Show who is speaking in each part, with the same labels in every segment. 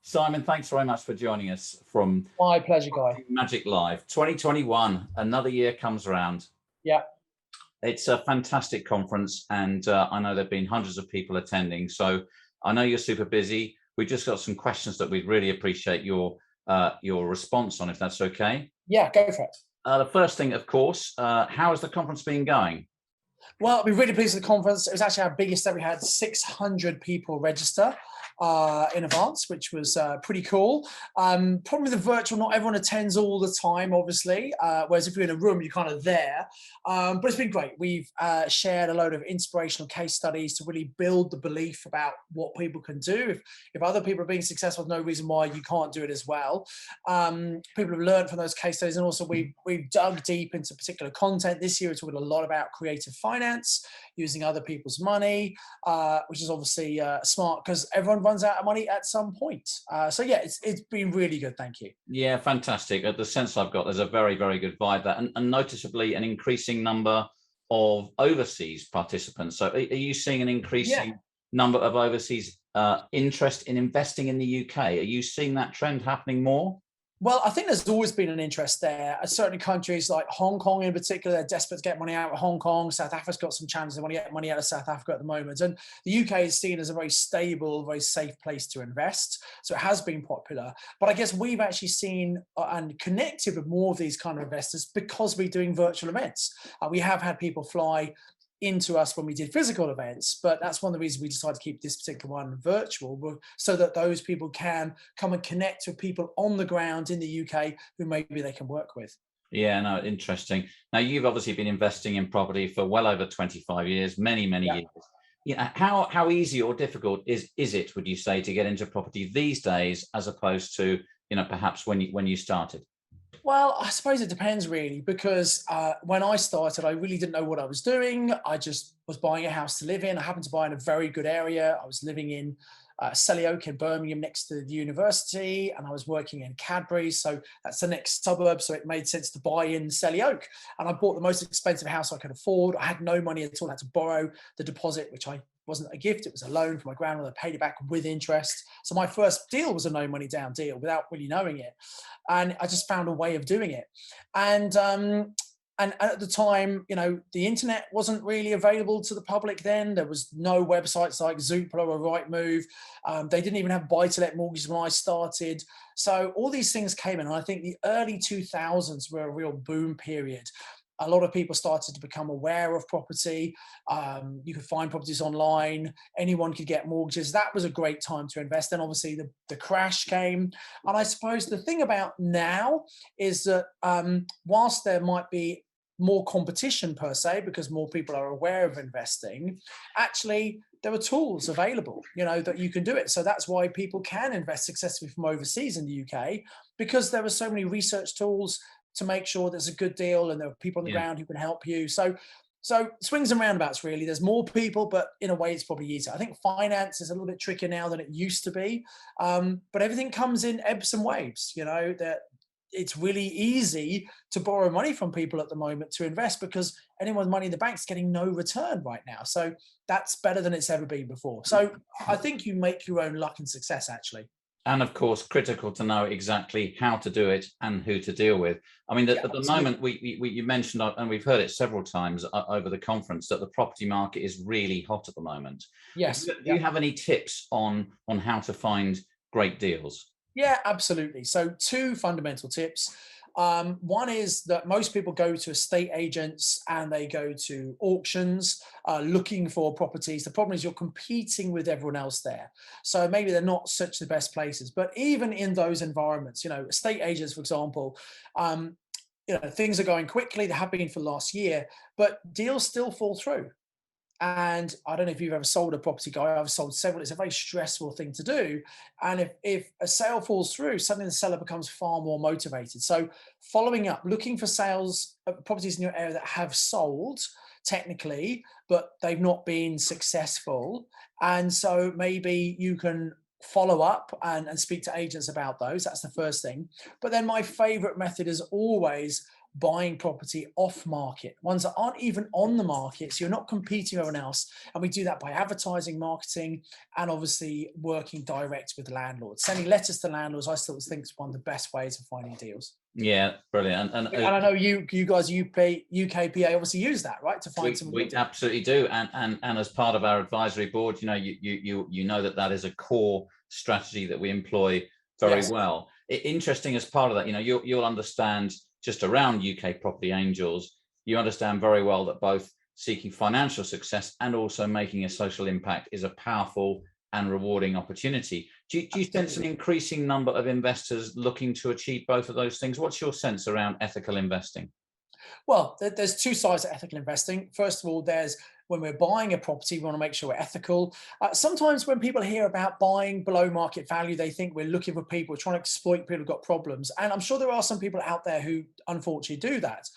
Speaker 1: Simon, thanks very much for joining us from
Speaker 2: My pleasure, Guy.
Speaker 1: Magic Live 2021. Another year comes around.
Speaker 2: Yeah.
Speaker 1: It's a fantastic conference, and I know there have been hundreds of people attending. So I know you're super busy. We've just got some questions that we'd really appreciate your response on, if that's okay.
Speaker 2: Yeah, go for it.
Speaker 1: The first thing, of course, how has the conference been going?
Speaker 2: Well, I've been really pleased with the conference. It was actually our biggest ever. We had 600 people register in advance, which was pretty cool. Problem with the virtual, not everyone attends all the time, obviously, whereas if you're in a room, you're kind of there. But it's been great. We've shared a load of inspirational case studies to really build the belief about what people can do. If other people are being successful, there's no reason why you can't do it as well. People have learned from those case studies, and also we've dug deep into particular content. This year, we're talking a lot about creative finance, using other people's money, which is obviously smart because everyone runs out of money at some point. So yeah, it's been really good. Thank you.
Speaker 1: Yeah, fantastic. The sense I've got, there's a very, very good vibe there, and noticeably an increasing number of overseas participants. So are you seeing an increasing number of overseas interest in investing in the UK? Are you seeing that trend happening more?
Speaker 2: Well, I think there's always been an interest there. Certain countries like Hong Kong in particular, they're desperate to get money out of Hong Kong. South Africa's got some challenges. They want to get money out of South Africa at the moment. And the UK is seen as a very stable, very safe place to invest. So it has been popular. But I guess we've actually seen and connected with more of these kind of investors because we're doing virtual events. We have had people fly into us when we did physical events, but that's one of the reasons we decided to keep this particular one virtual, so that those people can come and connect with people on the ground in the UK who maybe they can work with.
Speaker 1: Yeah, no, interesting. Now, you've obviously been investing in property for well over 25 years, many years. How easy or difficult is it, would you say, to get into property these days as opposed to, perhaps when you started?
Speaker 2: Well, I suppose it depends really, because when I started, I really didn't know what I was doing. I just was buying a house to live in. I happened to buy in a very good area. I was living in Selly Oak in Birmingham next to the university, and I was working in Cadbury. So that's the next suburb. So it made sense to buy in Selly Oak. And I bought the most expensive house I could afford. I had no money at all. I had to borrow the deposit, which I wasn't a gift, it was a loan from my grandmother. I paid it back with interest. So my first deal was a no money down deal without really knowing it. And I just found a way of doing it. And at the time, the internet wasn't really available to the public then. There was no websites like Zoopla or Rightmove. They didn't even have buy-to-let mortgages when I started. So all these things came in. And I think the early 2000s were a real boom period. A lot of people started to become aware of property. You could find properties online. Anyone could get mortgages. That was a great time to invest. Then obviously the crash came. And I suppose the thing about now is that whilst there might be more competition per se, because more people are aware of investing, actually there are tools available, that you can do it. So that's why people can invest successfully from overseas in the UK, because there are so many research tools to make sure there's a good deal and there are people on the ground who can help you. So swings and roundabouts, really. There's more people, but in a way it's probably easier. I think finance is a little bit trickier now than it used to be. But everything comes in ebbs and waves, that it's really easy to borrow money from people at the moment to invest, because anyone's money in the bank's getting no return right now. So that's better than it's ever been before. So I think you make your own luck and success, actually.
Speaker 1: And of course, critical to know exactly how to do it and who to deal with. I mean, at the moment, you mentioned, and we've heard it several times over the conference, that the property market is really hot at the moment.
Speaker 2: Yes.
Speaker 1: Do you have any tips on how to find great deals?
Speaker 2: Yeah, absolutely. So 2 fundamental tips. One is that most people go to estate agents and they go to auctions looking for properties. The problem is you're competing with everyone else there. So maybe they're not such the best places. But even in those environments, estate agents, for example, things are going quickly. They have been for last year, but deals still fall through. And I don't know if you've ever sold a property, Guy. I've sold several. It's a very stressful thing to do. And if a sale falls through, suddenly the seller becomes far more motivated. So following up, looking for sales properties in your area that have sold technically, but they've not been successful. And so maybe you can follow up and speak to agents about those. That's the first thing. But then my favorite method is always buying property off market, ones that aren't even on the market. So you're not competing with everyone else. And we do that by advertising, marketing, and obviously working direct with landlords. Sending letters to landlords, I still think is one of the best ways of finding deals.
Speaker 1: Yeah, brilliant. And
Speaker 2: I know you guys, UKPA obviously use that, right, to find some.
Speaker 1: We absolutely do. And as part of our advisory board, you know that is a core strategy that we employ very well. Interesting as part of that, you'll understand just around UK Property Angels, you understand very well that both seeking financial success and also making a social impact is a powerful and rewarding opportunity. Do you sense an increasing number of investors looking to achieve both of those things? What's your sense around ethical investing?
Speaker 2: Well, there's two sides to ethical investing. First of all, there's when we're buying a property, we want to make sure we're ethical. Sometimes when people hear about buying below market value, they think we're looking for people, trying to exploit people who've got problems. And I'm sure there are some people out there who unfortunately do that.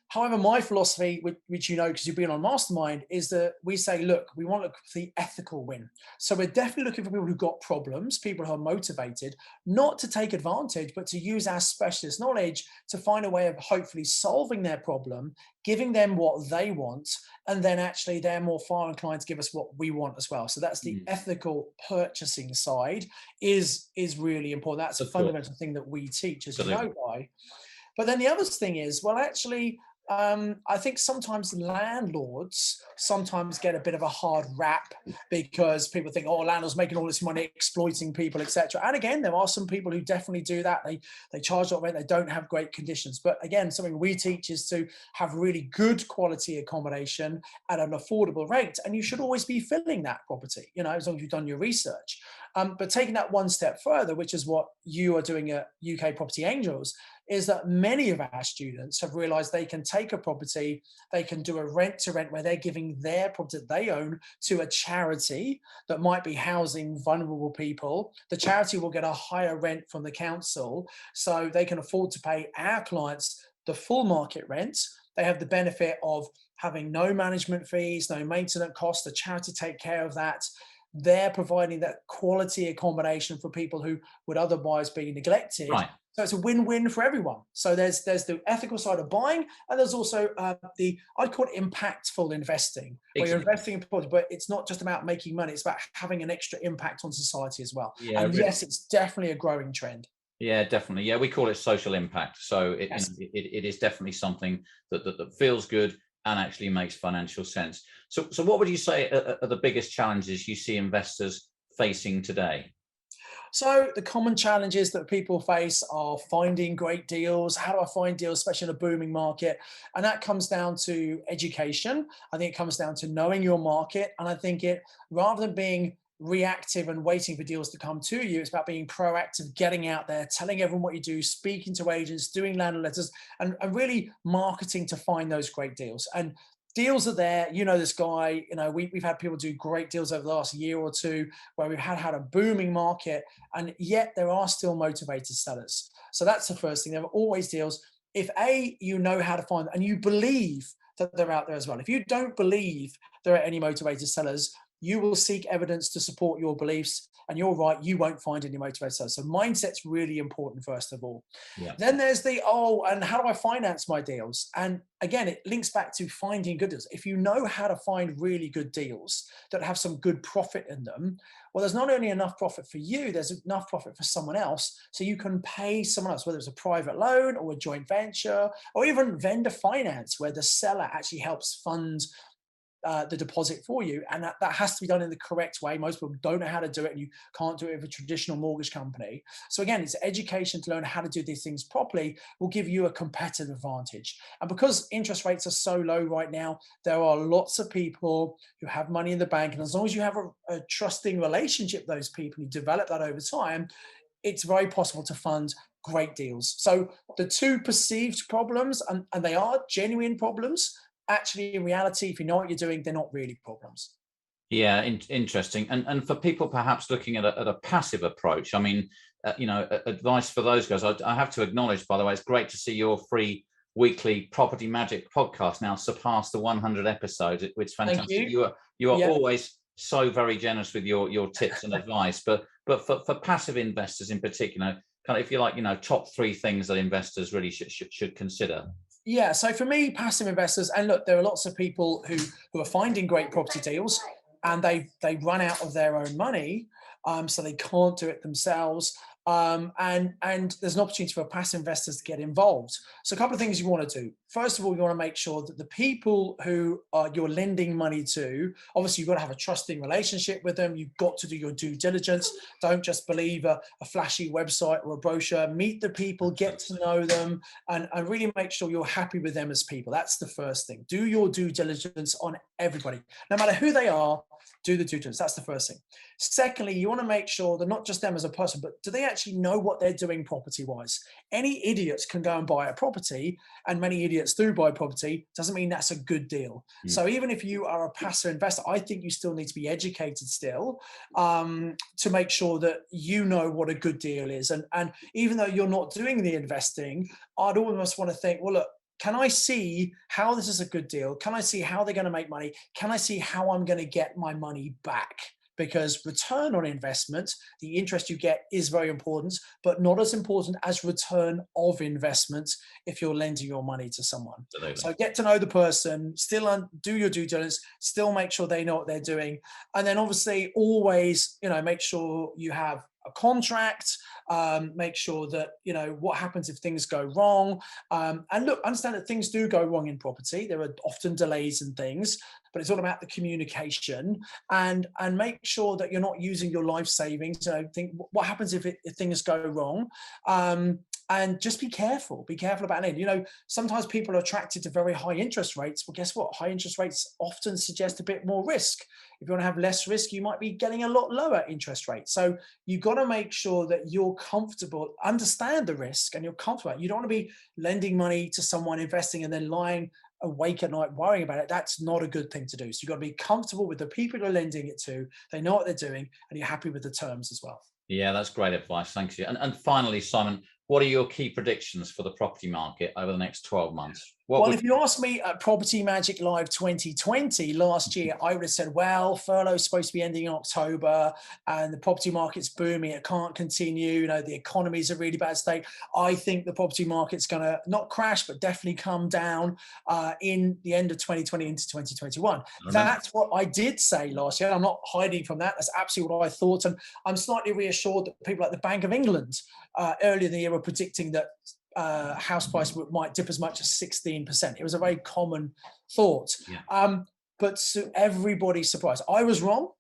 Speaker 2: However, my philosophy, which you know because you've been on Mastermind, is that we say, look, we want to look for the ethical win. So we're definitely looking for people who've got problems, people who are motivated, not to take advantage, but to use our specialist knowledge to find a way of hopefully solving their problem, giving them what they want, and then actually they're more far inclined to give us what we want as well. So that's the ethical purchasing side is really important. That's a fundamental thing that we teach, as you know, Guy. But then the other thing is, well, actually, I think sometimes landlords sometimes get a bit of a hard rap because people think, oh, landlords making all this money exploiting people, etc. And again, there are some people who definitely do that. They charge a lot of rent, they don't have great conditions. But again, something we teach is to have really good quality accommodation at an affordable rate, and you should always be filling that property, as long as you've done your research. But taking that one step further, which is what you are doing at UK Property Angels, is that many of our students have realized they can take a property, they can do a rent to rent where they're giving their property that they own to a charity that might be housing vulnerable people. The charity will get a higher rent from the council, so they can afford to pay our clients the full market rent. They have the benefit of having no management fees, no maintenance costs. The charity take care of that. They're providing that quality accommodation for people who would otherwise be neglected.
Speaker 1: Right.
Speaker 2: So it's a win-win for everyone. So there's the ethical side of buying, and there's also I'd call it impactful investing, where you're investing in property, but it's not just about making money, it's about having an extra impact on society as well. Yeah, and yes, it's definitely a growing trend.
Speaker 1: Yeah, definitely. Yeah, we call it social impact. So it is definitely something that feels good and actually makes financial sense. So what would you say are the biggest challenges you see investors facing today?
Speaker 2: So the common challenges that people face are finding great deals. How do I find deals, especially in a booming market? And that comes down to education. I think it comes down to knowing your market. And I think rather than being reactive and waiting for deals to come to you, it's about being proactive, getting out there, telling everyone what you do, speaking to agents, doing landlord letters, and really marketing to find those great deals. And deals are there. This guy, we've had people do great deals over the last year or two where we've had a booming market, and yet there are still motivated sellers. So that's the first thing. There are always deals. If you know how to find them and you believe that they're out there as well. If you don't believe there are any motivated sellers, you will seek evidence to support your beliefs, and you're right, you won't find any motivated sellers. So mindset's really important, first of all. Yeah. Then there's and how do I finance my deals? And again, it links back to finding good deals. If you know how to find really good deals that have some good profit in them, well, there's not only enough profit for you, there's enough profit for someone else. So you can pay someone else, whether it's a private loan or a joint venture, or even vendor finance, where the seller actually helps fund the deposit for you, and that has to be done in the correct way. Most people don't know how to do it, and you can't do it with a traditional mortgage company. So again, it's education to learn how to do these things properly will give you a competitive advantage. And because interest rates are so low right now, there are lots of people who have money in the bank, and as long as you have a trusting relationship with those people, you develop that over time, it's very possible to fund great deals. So the two perceived problems, and they are genuine problems, actually, in reality, if you know what you're doing, they're not really problems.
Speaker 1: Yeah, interesting. And for people perhaps looking at a passive approach, I mean, advice for those guys. I have to acknowledge, by the way, it's great to see your free weekly Property Magic podcast now surpass the 100 episodes. It's fantastic.
Speaker 2: Thank you.
Speaker 1: You are always so very generous with your tips and advice. But for passive investors in particular, kind of, if you like, top three things that investors really should consider.
Speaker 2: Yeah, so for me, passive investors, and look, there are lots of people who are finding great property deals, and they run out of their own money, so they can't do it themselves. And there's an opportunity for passive investors to get involved. So a couple of things you want to do. First of all, you want to make sure that the people who you're lending money to, obviously you've got to have a trusting relationship with them. You've got to do your due diligence. Don't just believe a flashy website or a brochure. Meet the people, get to know them, and really make sure you're happy with them as people. That's the first thing. Do your due diligence on everybody, no matter who they are. Do the due diligence. That's the first thing. Secondly, you want to make sure that not just them as a person, but do they actually know what they're doing property wise? Any idiots can go and buy a property, and many idiots do buy property. Doesn't mean that's a good deal. So even if you are a passive investor, I think you still need to be educated still, to make sure that you know what a good deal is. And even though you're not doing the investing, I'd almost want to think, well, look, can I see how this is a good deal? Can I see how they're going to make money? Can I see how I'm going to get my money back? Because return on investment, the interest you get is very important, but not as important as return of investment if you're lending your money to someone.
Speaker 1: Absolutely.
Speaker 2: So get to know the person, still do your due diligence, still make sure they know what they're doing. And then obviously always, make sure you have a contract, make sure that, what happens if things go wrong. And look, understand that things do go wrong in property. There are often delays and things, but it's all about the communication, and make sure that you're not using your life savings. Think what happens if things go wrong. And just be careful about it. Sometimes people are attracted to very high interest rates. Well, guess what? High interest rates often suggest a bit more risk. If you want to have less risk, you might be getting a lot lower interest rates. So you've got to make sure that you're comfortable, understand the risk, and you're comfortable. You don't want to be lending money to someone, investing, and then lying awake at night worrying about it. That's not a good thing to do. So you've got to be comfortable with the people you're lending it to. They know what they're doing, and you're happy with the terms as well.
Speaker 1: Yeah, that's great advice. Thank you. And finally, Simon, what are your key predictions for the property market over the next 12 months?
Speaker 2: Well, if you asked me at Property Magic Live 2020 last year, I would have said, well, furlough's supposed to be ending in October and the property market's booming. It can't continue. The economy's a really bad state. I think the property market's going to not crash, but definitely come down in the end of 2020 into 2021. That's what I did say last year. I'm not hiding from that. That's absolutely what I thought. And I'm slightly reassured that people like the Bank of England earlier in the year were predicting that house price might dip as much as 16%. It was a very common thought. Yeah. But so everybody's surprised. I was wrong,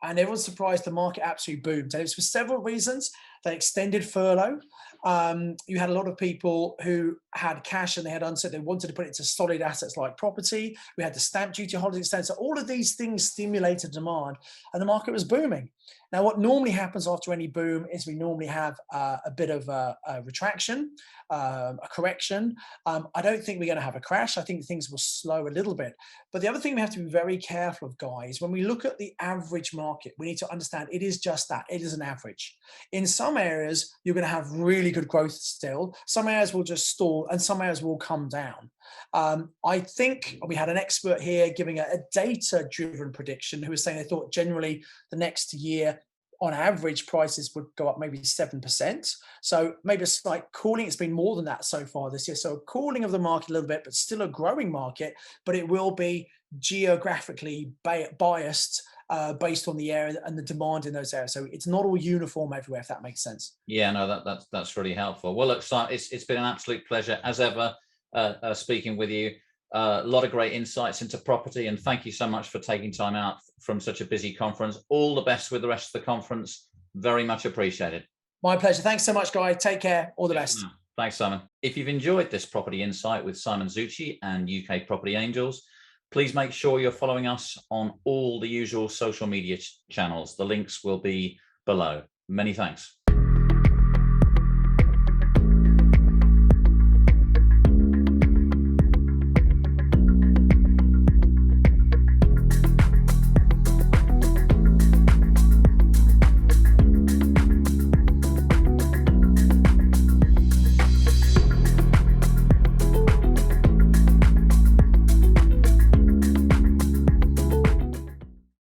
Speaker 2: and everyone's surprised the market absolutely boomed. And it was for several reasons. They extended furlough. You had a lot of people who had cash and they had uncertainty. They wanted to put it into solid assets like property. We had the stamp duty holiday extension. So all of these things stimulated demand, and the market was booming. Now, what normally happens after any boom is we normally have a bit of a retraction, a correction. I don't think we're going to have a crash. I think things will slow a little bit. But the other thing we have to be very careful of, guys, when we look at the average market, we need to understand it is just that. It is an average. In some areas, you're going to have really good growth still. Some areas will just stall, and some areas will come down. I think we had an expert here giving a data-driven prediction who was saying they thought generally the next year, on average, prices would go up maybe 7%. So maybe a slight cooling. It's been more than that so far this year. So a cooling of the market a little bit, but still a growing market, but it will be geographically biased based on the area and the demand in those areas. So it's not all uniform everywhere, if that makes sense.
Speaker 1: Yeah, no, that's really helpful. Well, look, Simon, it's been an absolute pleasure as ever speaking with you. A lot of great insights into property, and thank you so much for taking time out from such a busy conference. All the best with the rest of the conference. Very much appreciated.
Speaker 2: My pleasure. Thanks so much, Guy. Take care. All the best.
Speaker 1: Thanks, Simon. If you've enjoyed this Property Insight with Simon Zutshi and UK Property Angels, please make sure you're following us on all the usual social media channels. The links will be below. Many thanks.